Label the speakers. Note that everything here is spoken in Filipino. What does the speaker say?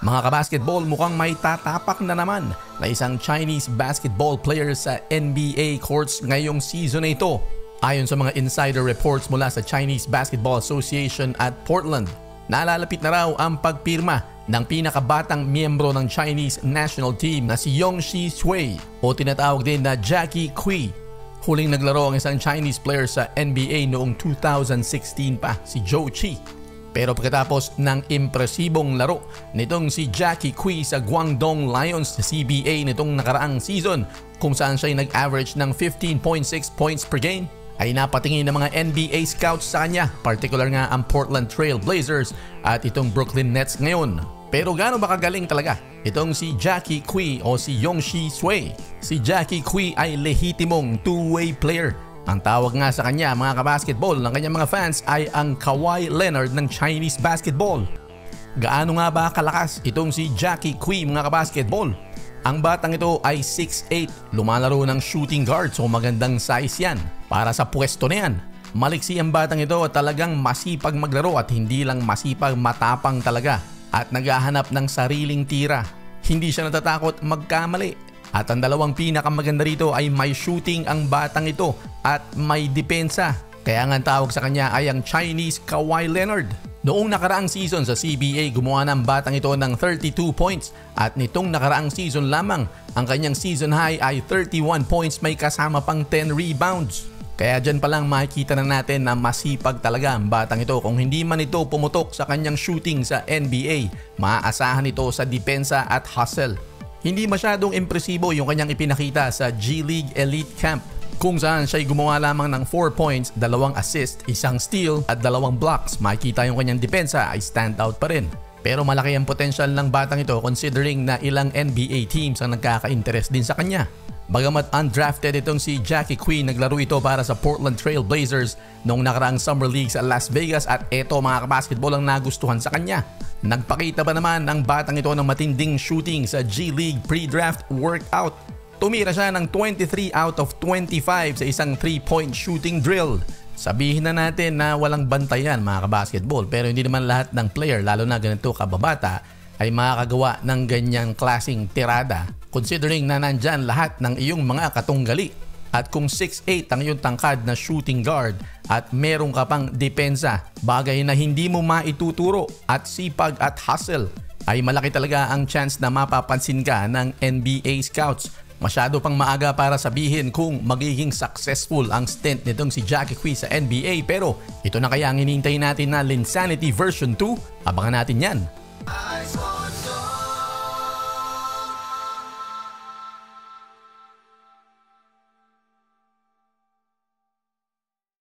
Speaker 1: Mga kabasketball, mukhang may tatapak na naman na isang Chinese basketball player sa NBA courts ngayong season na ito. Ayon sa mga insider reports mula sa Chinese Basketball Association at Portland, nalalapit na raw ang pagpirma ng pinakabatang miyembro ng Chinese national team na si Yongshi Sui o tinatawag din na Jackie Cui. Huling naglaro ang isang Chinese player sa NBA noong 2016 pa, si Zhou Qi. Pero pagkatapos ng impresibong laro nitong si Jackie Cui sa Guangdong Lions sa CBA nitong nakaraang season kung saan siya nag-average ng 15.6 points per game, ay napatingin ng mga NBA scouts sa kanya, particular nga ang Portland Trail Blazers at itong Brooklyn Nets ngayon. Pero gaano ba kagaling talaga itong si Jackie Cui o si Yongshi Sui? Si Jackie Cui ay lehitimong two-way player. Ang tawag nga sa kanya mga kabasketball ng kanyang mga fans ay ang Kawhi Leonard ng Chinese basketball. Gaano nga ba kalakas itong si Jackie Cui mga kabasketball? Ang batang ito ay 6'8", lumalaro ng shooting guard, so magandang size yan para sa pwesto na yan. Maliksi ang batang ito at talagang masipag maglaro at hindi lang masipag, matapang talaga at naghahanap ng sariling tira. Hindi siya natatakot magkamali. At ang dalawang pinakamaganda rito ay may shooting ang batang ito at may depensa. Kaya nga ang tawag sa kanya ay ang Chinese Kawhi Leonard. Noong nakaraang season sa CBA, gumawa ng batang ito ng 32 points at nitong nakaraang season lamang, ang kanyang season high ay 31 points, may kasama pang 10 rebounds. Kaya dyan pa lang makikita na natin na masipag talaga ang batang ito. Kung hindi man ito pumutok sa kanyang shooting sa NBA, maaasahan ito sa depensa at hustle. Hindi masyadong impresibo yung kanyang ipinakita sa G-League Elite Camp, kung saan siya'y gumawa lamang ng 4 points, 2 assist, 1 steal at 2 blocks. Makikita yung kanyang depensa ay stand out pa rin. Pero malaki ang potential ng batang ito considering na ilang NBA teams ang nagkaka-interest din sa kanya. Bagamat undrafted itong si Jackie Cui, naglaro ito para sa Portland Trail Blazers noong nakaraang Summer League sa Las Vegas at eto mga kabasketball ang nagustuhan sa kanya. Nagpakita ba naman ang batang ito ng matinding shooting sa G-League pre-draft workout? Tumira siya ng 23 out of 25 sa isang 3-point shooting drill. Sabihin na natin na walang bantayan mga kabasketball, pero hindi naman lahat ng player, lalo na ganito kababata, ay makakagawa ng ganyang klaseng tirada considering na nandyan lahat ng iyong mga katunggali. At kung 6'8" ang iyong tangkad na shooting guard at meron ka pang depensa, bagay na hindi mo maituturo at sipag at hustle, ay malaki talaga ang chance na mapapansin ka ng NBA scouts. Masyado pang maaga para sabihin kung magiging successful ang stint nitong si Jackie Cui sa NBA, pero ito na kaya ang hinihintay natin na Linsanity version 2? Abangan natin yan.